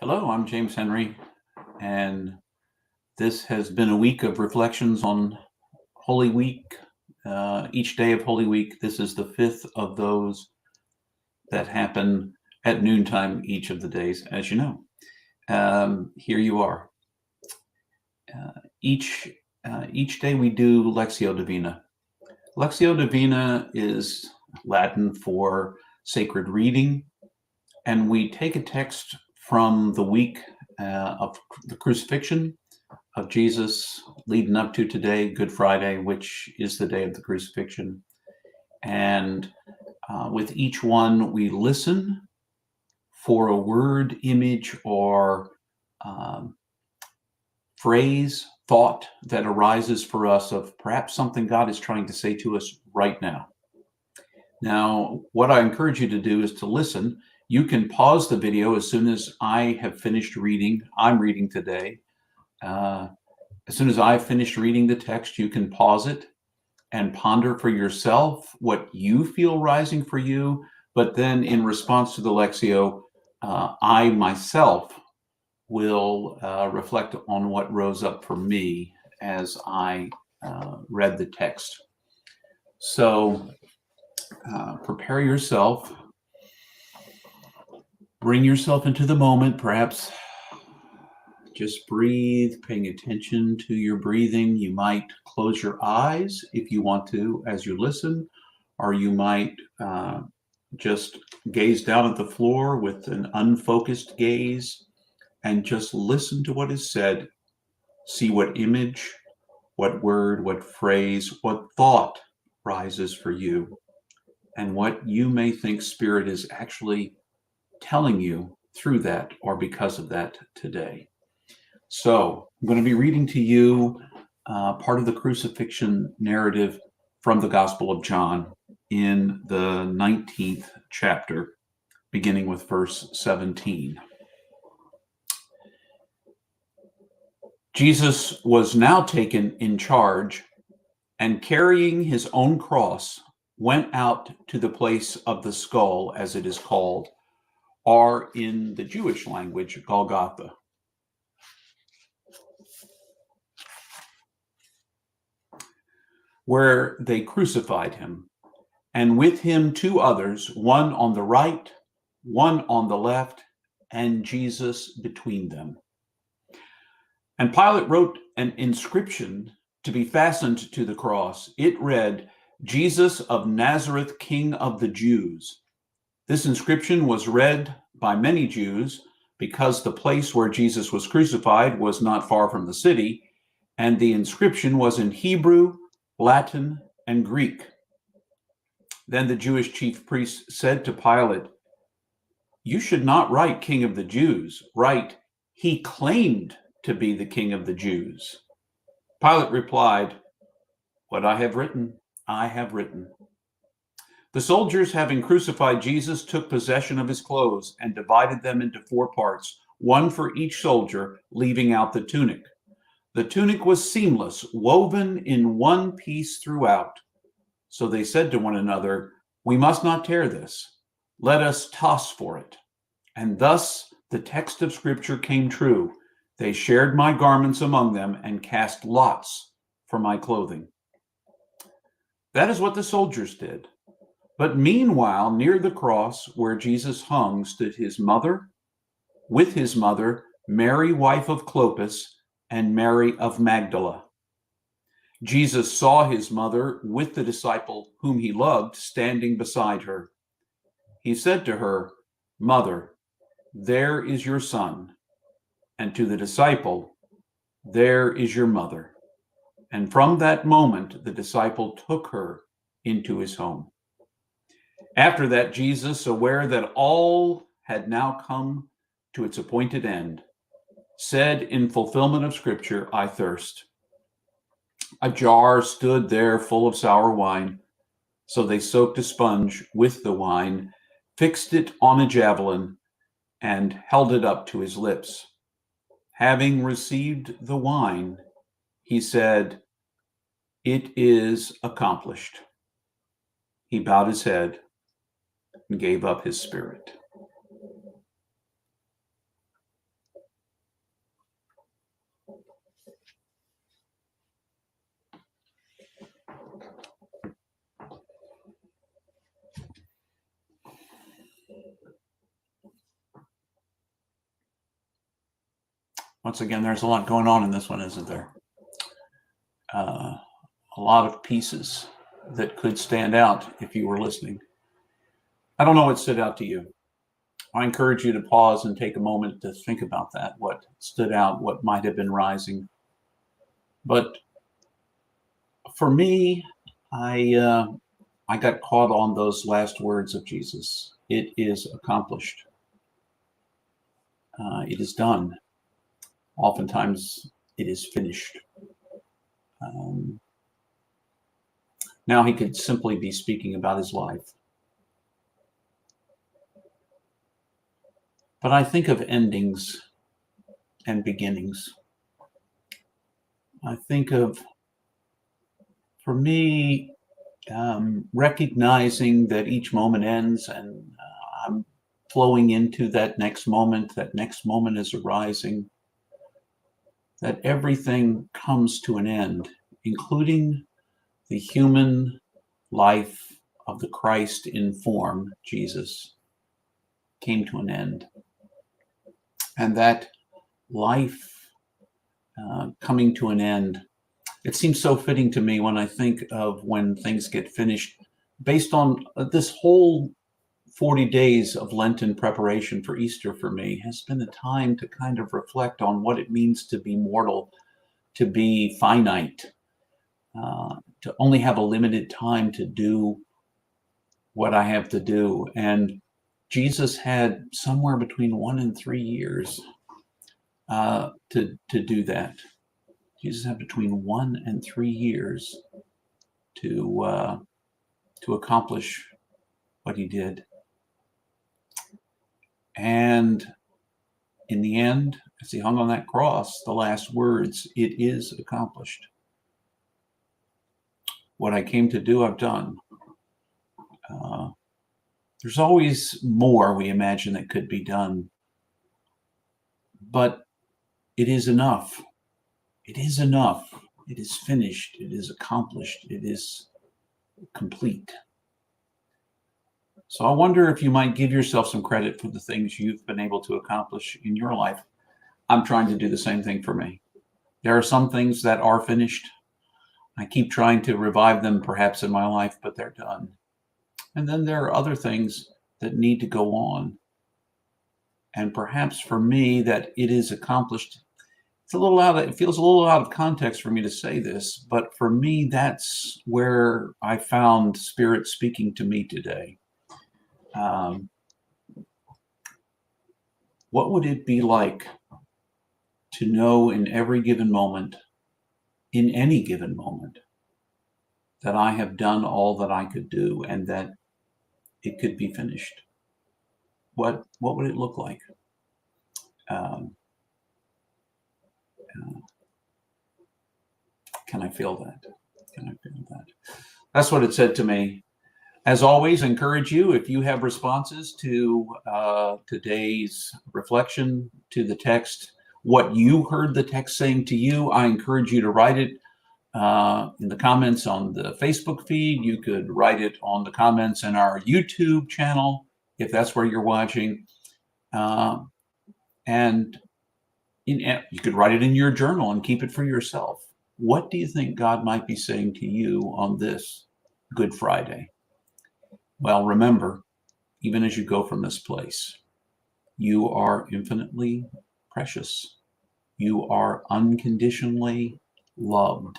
Hello, I'm James Henry, and this has been a week of reflections on Holy Week. Each day of Holy Week, this is the fifth of those that happen at noontime each of the days, as you know. Here you are. Each day we do Lectio Divina. Lectio Divina is Latin for sacred reading, and we take a text from the week of the crucifixion of Jesus leading up to today, Good Friday, which is the day of the crucifixion. And with each one, we listen for a word, image, or phrase, thought that arises for us of perhaps something God is trying to say to us right now. Now, what I encourage you to do is to listen. You can pause the video as soon as I have finished reading. I'm reading today. As soon as I've finished reading the text, you can pause it and ponder for yourself what you feel rising for you. But then in response to the Lectio, I myself will reflect on what rose up for me as I read the text. So prepare yourself. Bring yourself into the moment, perhaps just breathe, paying attention to your breathing. You might close your eyes if you want to as you listen, or you might just gaze down at the floor with an unfocused gaze and just listen to what is said. See what image, what word, what phrase, what thought rises for you, and what you may think Spirit is actually telling you through that or because of that today. So I'm going to be reading to you part of the crucifixion narrative from the Gospel of John in the 19th chapter, beginning with verse 17. Jesus was now taken in charge and carrying his own cross went out to the place of the skull, as it is called, or in the Jewish language, Golgotha. Where they crucified him, and with him two others, one on the right, one on the left, and Jesus between them. And Pilate wrote an inscription to be fastened to the cross. It read, "Jesus of Nazareth, King of the Jews." This inscription was read by many Jews because the place where Jesus was crucified was not far from the city, and the inscription was in Hebrew, Latin, and Greek. Then the Jewish chief priests said to Pilate, "You should not write King of the Jews. Write, he claimed to be the King of the Jews." Pilate replied, "What I have written, I have written." The soldiers, having crucified Jesus, took possession of his clothes and divided them into four parts, one for each soldier, leaving out the tunic. The tunic was seamless, woven in one piece throughout. So they said to one another, "We must not tear this. Let us toss for it." And thus the text of Scripture came true. They shared my garments among them and cast lots for my clothing. That is what the soldiers did. But meanwhile, near the cross where Jesus hung stood his mother, with his mother, Mary, wife of Clopas, and Mary of Magdala. Jesus saw his mother with the disciple whom he loved standing beside her. He said to her, "Mother, there is your son," and to the disciple, "There is your mother." And from that moment, the disciple took her into his home. After that, Jesus, aware that all had now come to its appointed end, said in fulfillment of Scripture, "I thirst." A jar stood there full of sour wine, so they soaked a sponge with the wine, fixed it on a javelin, and held it up to his lips. Having received the wine, he said, "It is accomplished." He bowed his head and gave up his spirit. Once again, there's a lot going on in this one, isn't there? A lot of pieces that could stand out if you were listening. I don't know what stood out to you. I encourage you to pause and take a moment to think about that, what stood out, what might have been rising. But for me, I got caught on those last words of Jesus. It is accomplished. It is done. Oftentimes, it is finished. Now he could simply be speaking about his life. But I think of endings and beginnings. I think of, for me, recognizing that each moment ends and I'm flowing into that next moment is arising, that everything comes to an end, including the human life of the Christ in form, Jesus, came to an end. And that life coming to an end, it seems so fitting to me when I think of when things get finished, based on this whole 40 days of Lenten preparation for Easter for me has been a time to kind of reflect on what it means to be mortal, to be finite, to only have a limited time to do what I have to do. And Jesus had somewhere between 1 and 3 years to do that. Jesus had between 1 and 3 years to accomplish what he did. And in the end, as he hung on that cross, the last words, "It is accomplished." What I came to do, I've done. There's always more we imagine that could be done, but it is enough. It is enough. It is finished. It is accomplished. It is complete. So I wonder if you might give yourself some credit for the things you've been able to accomplish in your life. I'm trying to do the same thing for me. There are some things that are finished. I keep trying to revive them perhaps in my life, but they're done. And then there are other things that need to go on. And perhaps for me, that it is accomplished. It feels a little out of context for me to say this, but for me, that's where I found Spirit speaking to me today. What would it be like to know in every given moment, in any given moment, that I have done all that I could do and that it could be finished? What would it look like? Can I feel that? Can I feel that? That's what it said to me. As always, I encourage you, if you have responses to today's reflection, to the text, what you heard the text saying to you, I encourage you to write it in the comments on the Facebook feed. You could write it on the comments in our YouTube channel, if that's where you're watching. And you could write it in your journal and keep it for yourself. What do you think God might be saying to you on this Good Friday? Well, remember, even as you go from this place, you are infinitely precious. You are unconditionally loved.